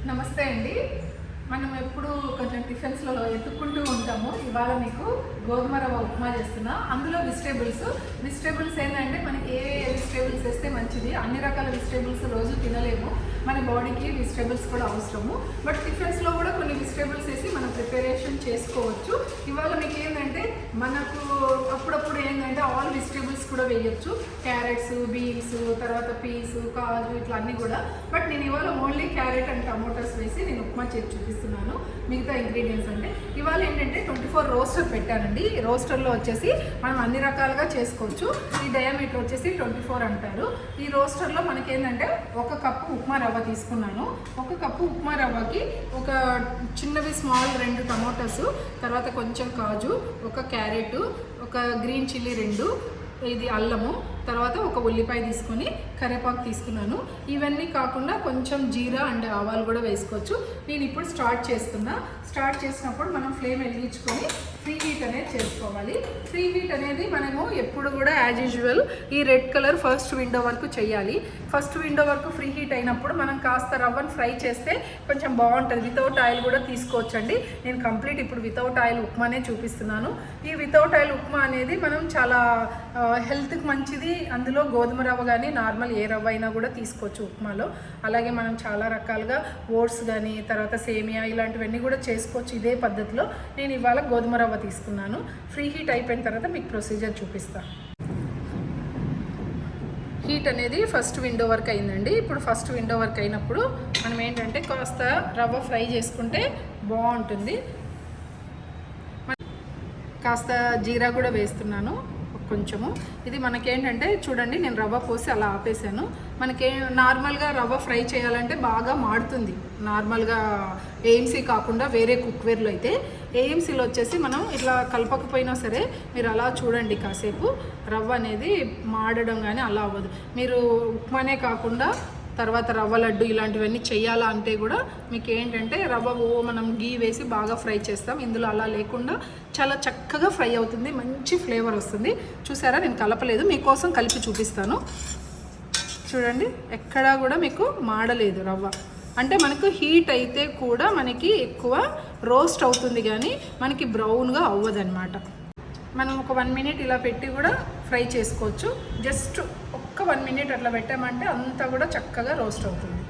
నమస్తే అండి. మనం ఎప్పుడు కొంచెం టిఫిన్స్లో ఎత్తుక్కుంటూ ఉంటాము. ఇవాళ మీకు గోధుమ రవ్వ ఉప్మా చేస్తున్నా. అందులో వెజిటేబుల్స్ ఏంటంటే మనకి ఏ వెజిటేబుల్స్ వేస్తే మంచిది. అన్ని రకాల వెజిటేబుల్స్ రోజు తినలేము, మన బాడీకి వెజిటేబుల్స్ కూడా అవసరము. బట్ టిఫిన్స్లో కూడా కొన్ని వెజిటేబుల్స్ వేసి మనం ప్రిపరేషన్ చేసుకోవచ్చు. ఇవాళ మీకు ఏంటంటే మనకు అప్పుడప్పుడు ఏంటంటే ఆల్ వెజిటేబుల్స్ కూడా వేయచ్చు. క్యారెట్స్, బీన్స్, తర్వాత పీస్, కాజు ఇట్లా అన్నీ కూడా. బట్ నేను ఇవాళ ఓన్లీ క్యారెట్ అండ్ టమోటాస్ వేసి నేను ఉప్మా చేసి చూపిస్తున్నాను. మిగతా ఇంగ్రీడియంట్స్ అంటే ఇవాళ ఏంటంటే 24 రోస్టర్ పెట్టానండి. ఈ రోస్టర్లో వచ్చేసి మనం అన్ని రకాలుగా చేసుకోవచ్చు. ఈ డయామీటర్ వచ్చేసి 24 అంటారు. ఈ రోస్టర్లో మనకి ఏంటంటే 1 కప్పు ఉప్మా రవ్వ తీసుకున్నాను. 1 కప్పు ఉప్మా రవ్వకి ఒక చిన్నవి స్మాల్ 2 టమోటాస్, తర్వాత కొంచెం కాజు, 1 క్యారెట్, 1 గ్రీన్ చిల్లీ 2, ఇది అల్లము, తర్వాత 1 ఉల్లిపాయ తీసుకొని కరివేపాకు తీసుకున్నాను. ఇవన్నీ కాకుండా కొంచెం జీరా అండ్ ఆవాలు కూడా వేసుకోవచ్చు. నేను ఇప్పుడు స్టార్ట్ చేసినప్పుడు మనం ఫ్లేమ్ వెలిగించుకొని ఫ్రీ హీట్ అనేది చేసుకోవాలి. ఫ్రీ హీట్ అనేది మనము ఎప్పుడు కూడా యాజ్ యూజువల్ ఈ రెడ్ కలర్ ఫస్ట్ విండో వరకు చేయాలి. ఫస్ట్ విండో వరకు ఫ్రీ హీట్ అయినప్పుడు మనం కాస్త రవ్వను ఫ్రై చేస్తే కొంచెం బాగుంటుంది. వితౌట్ ఆయిల్ కూడా తీసుకోవచ్చండి. నేను కంప్లీట్ ఇప్పుడు వితౌట్ ఆయిల్ ఉప్మానే చూపిస్తున్నాను. ఈ వితౌట్ ఆయిల్ ఉప్మా అనేది మనం చాలా హెల్త్కి మంచిది. అందులో గోధుమ రవ్వ కానీ నార్మల్ ఏ రవ్వ అయినా కూడా తీసుకోవచ్చు ఉప్మాలో. అలాగే మనం చాలా రకాలుగా ఓట్స్ కానీ తర్వాత సేమియా ఇలాంటివన్నీ కూడా చేసుకోవచ్చు ఇదే పద్ధతిలో. నేను ఇవాళ గోధుమ రవ్వ తీసుకున్నాను. ఫ్రీ హీట్ అయిపోయిన తర్వాత మీకు ప్రొసీజర్ చూపిస్తాను. హీట్ అనేది ఫస్ట్ విండో వరకు అయిందండి. ఇప్పుడు ఫస్ట్ విండో వరకు అయినప్పుడు మనం ఏంటంటే కాస్త రవ్వ ఫ్రై చేసుకుంటే బాగుంటుంది. కాస్త జీరా కూడా వేస్తున్నాను కొంచెము. ఇది మనకేంటంటే చూడండి, నేను రవ్వ పోసి అలా ఆపేసాను. మనకి నార్మల్గా రవ్వ ఫ్రై చేయాలంటే బాగా మాడుతుంది. నార్మల్గా ఏఎంసీ కాకుండా వేరే కుక్వేర్లో అయితే, ఏఎంసీలో వచ్చేసి మనం ఇట్లా కలపకపోయినా సరే మీరు అలా చూడండి కాసేపు రవ్వ అనేది మాడడం కానీ అలా అవ్వదు. మీరు ఉప్మానే కాకుండా తర్వాత రవ్వ లడ్డు ఇలాంటివన్నీ చేయాలా అంటే కూడా మీకు ఏంటంటే రవ్వ మనం గీ వేసి బాగా ఫ్రై చేస్తాం. ఇందులో అలా లేకుండా చాలా చక్కగా ఫ్రై అవుతుంది, మంచి ఫ్లేవర్ వస్తుంది. చూసారా, నేను కలపలేదు, మీకోసం కలిపి చూపిస్తాను. చూడండి, ఎక్కడా కూడా మీకు మాడలేదు రవ్వ. అంటే మనకు హీట్ అయితే కూడా మనకి ఎక్కువ రోస్ట్ అవుతుంది కానీ మనకి బ్రౌన్గా అవ్వదన్నమాట. మనం ఒక 1 మినిట్ ఇలా పెట్టి కూడా ఫ్రై చేసుకోవచ్చు. జస్ట్ ఒక్క 1 మినిట్ అట్లా పెట్టామంటే అంతా కూడా చక్కగా రోస్ట్ అవుతుంది.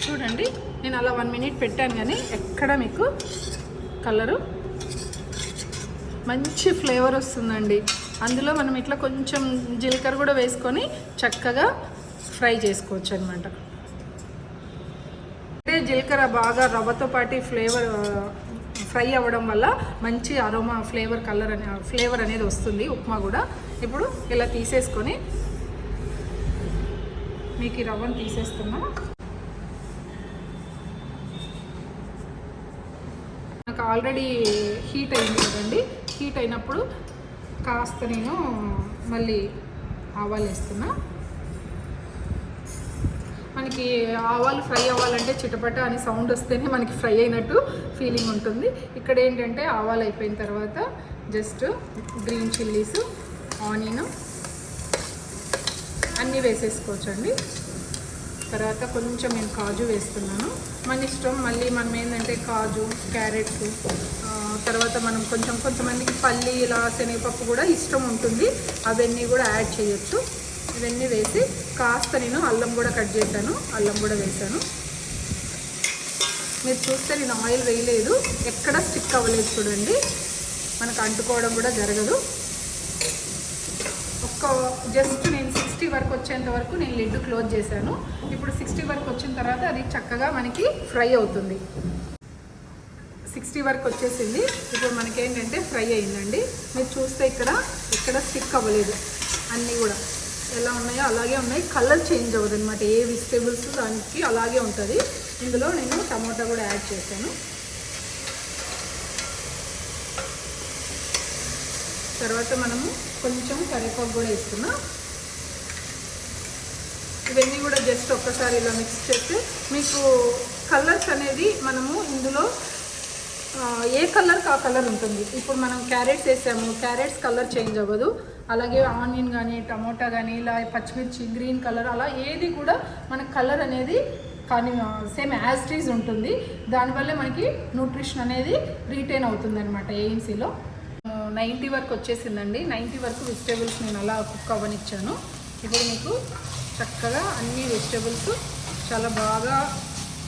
చూడండి, నేను అలా 1 మినిట్ పెట్టాను కానీ ఎక్కడ మీకు కలరు మంచి ఫ్లేవర్ వస్తుందండి. అందులో మనం ఇట్లా కొంచెం జీలకర్ర కూడా వేసుకొని చక్కగా ఫ్రై చేసుకోవచ్చు అనమాట. అంటే జీలకర్ర బాగా రవ్వతో పాటు ఫ్రై అవ్వడం వల్ల మంచి అరోమా ఫ్లేవర్ అనేది వస్తుంది ఉప్మా కూడా. ఇప్పుడు ఇలా తీసేసుకొని మీకు ఈ రవ్వను తీసేస్తున్నా. నాకు ఆల్రెడీ హీట్ అయింది కదండి. హీట్ అయినప్పుడు కాస్త నేను మళ్ళీ ఆవాలు వేస్తున్నా. మనకి ఆవాలు ఫ్రై అవ్వాలంటే చిటపట అని సౌండ్ వస్తేనే మనకి ఫ్రై అయినట్టు ఫీలింగ్ ఉంటుంది. ఇక్కడ ఏంటంటే ఆవాలు అయిపోయిన తర్వాత జస్ట్ గ్రీన్ చిల్లీస్, ఆనియన్ అన్నీ వేసేసుకోవచ్చండి. తర్వాత కొంచెం నేను కాజు వేస్తున్నాను. మన ఇష్టం. మళ్ళీ మనం ఏంటంటే కాజు, క్యారెట్, తర్వాత మనం కొంతమందికి పల్లి ఇలా శనగపప్పు కూడా ఇష్టం ఉంటుంది, అవన్నీ కూడా యాడ్ చేయొచ్చు. ఇవన్నీ వేసి కాస్త నేను అల్లం కూడా కట్ చేశాను, అల్లం కూడా వేసాను. మీరు చూస్తే నేను ఆయిల్ వేయలేదు, ఎక్కడ స్టిక్ అవ్వలేదు చూడండి, మనకు అంటుకోవడం కూడా జరగదు. జస్ట్ నేను 60 వరకు వచ్చేంత వరకు నేను లిడ్ క్లోజ్ చేశాను. ఇప్పుడు 60 వరకు వచ్చిన తర్వాత అది చక్కగా మనకి ఫ్రై అవుతుంది. 60 వరకు వచ్చేసింది. ఇప్పుడు మనకేంటంటే ఫ్రై అయిందండి. మీరు చూస్తే ఇక్కడ స్టిక్ అవ్వలేదు, అన్నీ కూడా ఎలా ఉన్నాయో అలాగే ఉన్నాయి. కలర్ చేంజ్ అవ్వదు అనమాట. ఏ వెజిటేబుల్స్ దానికి అలాగే ఉంటుంది. ఇందులో నేను టమాటా కూడా యాడ్ చేశాను. తర్వాత మనము కొంచెం కరివేపాకు కూడా వేస్తున్నాం. ఇవన్నీ కూడా జస్ట్ ఒక్కసారి ఇలా మిక్స్ చేస్తే మీకు కలర్స్ అనేది మనము ఇందులో ఏ కలర్కి ఆ కలర్ ఉంటుంది. ఇప్పుడు మనం క్యారెట్స్ వేసాము, క్యారెట్స్ కలర్ చేంజ్ అవ్వదు. అలాగే ఆనియన్ కానీ టమోటా కానీ ఇలా పచ్చిమిర్చి గ్రీన్ కలర్ అలా ఏది కూడా మన కలర్ అనేది కానీ సేమ్ యాజ్ ఇట్ ఈజ్ ఉంటుంది. దానివల్లే మనకి న్యూట్రిషన్ అనేది రీటైన్ అవుతుంది అనమాట. ఏఎంసీలో 90 వరకు వచ్చేసిందండి. 90 వరకు వెజిటేబుల్స్ నేను అలా కుక్ అవ్వనిచ్చాను. ఇప్పుడు మీకు చక్కగా అన్ని వెజిటేబుల్స్ చాలా బాగా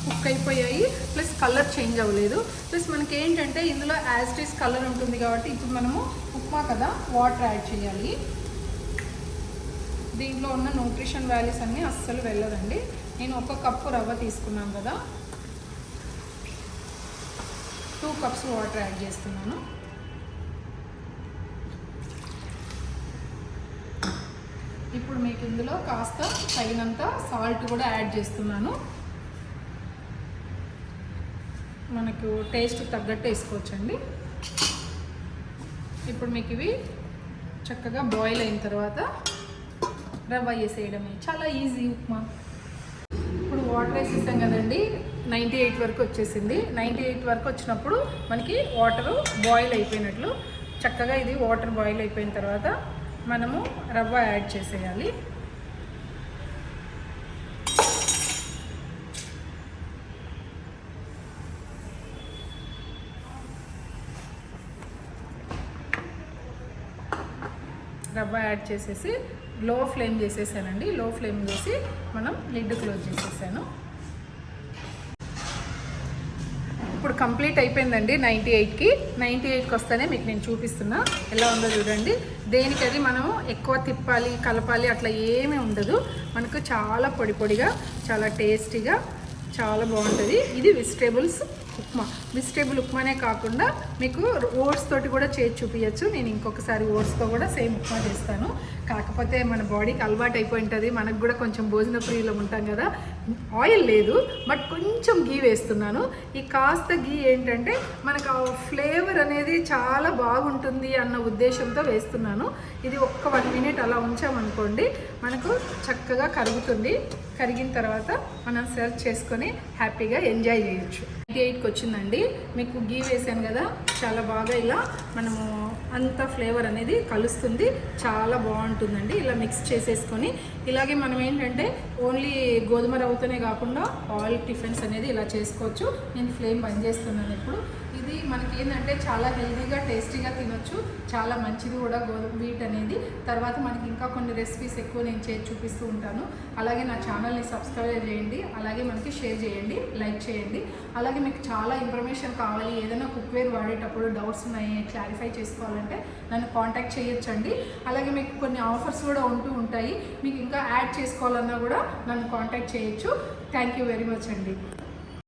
కుక్ అయిపోయాయి, ప్లస్ కలర్ చేంజ్ అవ్వలేదు. ప్లస్ మనకి ఏంటంటే ఇందులో యాజ్ ఇట్ ఈజ్ కలర్ ఉంటుంది కాబట్టి ఇప్పుడు మనము ఉప్మా కదా వాటర్ యాడ్ చేయాలి. దీంట్లో ఉన్న న్యూట్రిషన్ వాల్యూస్ అన్నీ అస్సలు వెళ్ళదండి. నేను 1 కప్పు రవ్వ తీసుకున్నాను కదా, 2 కప్స్ వాటర్ యాడ్ చేస్తున్నాను. ఇప్పుడు మీకు ఇందులో కాస్త తగినంత సాల్ట్ కూడా యాడ్ చేస్తున్నాను. మనకు టేస్ట్ తగ్గట్టు వేసుకోవచ్చండి. ఇప్పుడు మీకు ఇవి చక్కగా బాయిల్ అయిన తర్వాత రవ్వ వేసేయడమే, చాలా ఈజీ ఉప్మా. ఇప్పుడు వాటర్ వేసేసాం కదండి, 98 వరకు వచ్చేసింది. 98 వరకు వచ్చినప్పుడు మనకి వాటర్ బాయిల్ అయిపోయినట్లు. చక్కగా ఇది వాటర్ బాయిల్ అయిపోయిన తర్వాత మనము రవ్వ యాడ్ చేసేయాలి. రవ్వ యాడ్ చేసేసి లో ఫ్లేమ్ చేసేసానండి. లో ఫ్లేమ్ చేసి మనం లిడ్ క్లోజ్ చేసేసాను. ఇప్పుడు కంప్లీట్ అయిపోయిందండి. 98కి 98కి వస్తేనే మీకు నేను చూపిస్తున్నా ఎలా ఉందో చూడండి. దేనికది మనం ఎక్కువ తిప్పాలి కలపాలి అట్లా ఏమీ ఉండదు. మనకు చాలా పొడి పొడిగా చాలా టేస్టీగా చాలా బాగుంటుంది. ఇది వెజిటేబుల్స్ ఉప్మా. వెజిటేబుల్ ఉప్మానే కాకుండా మీకు ఓట్స్ తోటి కూడా చేసి చూపించచ్చు. నేను ఇంకొకసారి ఓట్స్తో కూడా సేమ్ ఉప్మా చేస్తాను. కాకపోతే మన బాడీకి అలవాటు అయిపోయి ఉంటుంది. మనకు కూడా కొంచెం భోజన ప్రియులు ఉంటాం కదా, ఆయిల్ లేదు బట్ కొంచెం గీ వేస్తున్నాను. ఈ కాస్త గీ ఏంటంటే మనకు ఆ ఫ్లేవర్ అనేది చాలా బాగుంటుంది అన్న ఉద్దేశంతో వేస్తున్నాను. ఇది ఒక్క 1 మినిట్ అలా ఉంచామనుకోండి మనకు చక్కగా కరుగుతుంది. కరిగిన తర్వాత మనం సర్వ్ చేసుకొని హ్యాపీగా ఎంజాయ్ చేయొచ్చు. 98కి వచ్చిందండి. మీకు గీ వేసాను కదా, చాలా బాగా ఇలా మనము అంత ఫ్లేవర్ అనేది కలుస్తుంది. చాలా బాగుంటుందండి. ఇలా మిక్స్ చేసేసుకొని ఇలాగే మనం ఏంటంటే ఓన్లీ గోధుమ రవ్వతోనే కాకుండా ఆల్ టిఫిన్స్ అనేది ఇలా చేసుకోవచ్చు. నేను ఫ్లేమ్ బంద్ చేస్తున్నాను ఇప్పుడు. ఇది మనకి ఏంటంటే చాలా హెల్తీగా టేస్టీగా తినొచ్చు. చాలా మంచిది కూడా గోధుమ వీట్ అనేది. తర్వాత మనకి ఇంకా కొన్ని రెసిపీస్ ఎక్కువ నేను చేసి చూపిస్తూ ఉంటాను. అలాగే నా ఛానల్ని సబ్స్క్రైబ్ చేయండి, అలాగే మనకి షేర్ చేయండి, లైక్ చేయండి. అలాగే మీకు చాలా ఇన్ఫర్మేషన్ కావాలి, ఏదైనా కుక్వేర్ వాడేటప్పుడు డౌట్స్ ఉన్నాయి క్లారిఫై చేసుకోవాలంటే నన్ను కాంటాక్ట్ చేయొచ్చండి. అలాగే మీకు కొన్ని ఆఫర్స్ కూడా ఉంటూ ఉంటాయి. మీకు ఇంకా యాడ్ చేసుకోవాలన్నా కూడా నన్ను కాంటాక్ట్ చేయొచ్చు. థ్యాంక్ యూ వెరీ మచ్ అండి.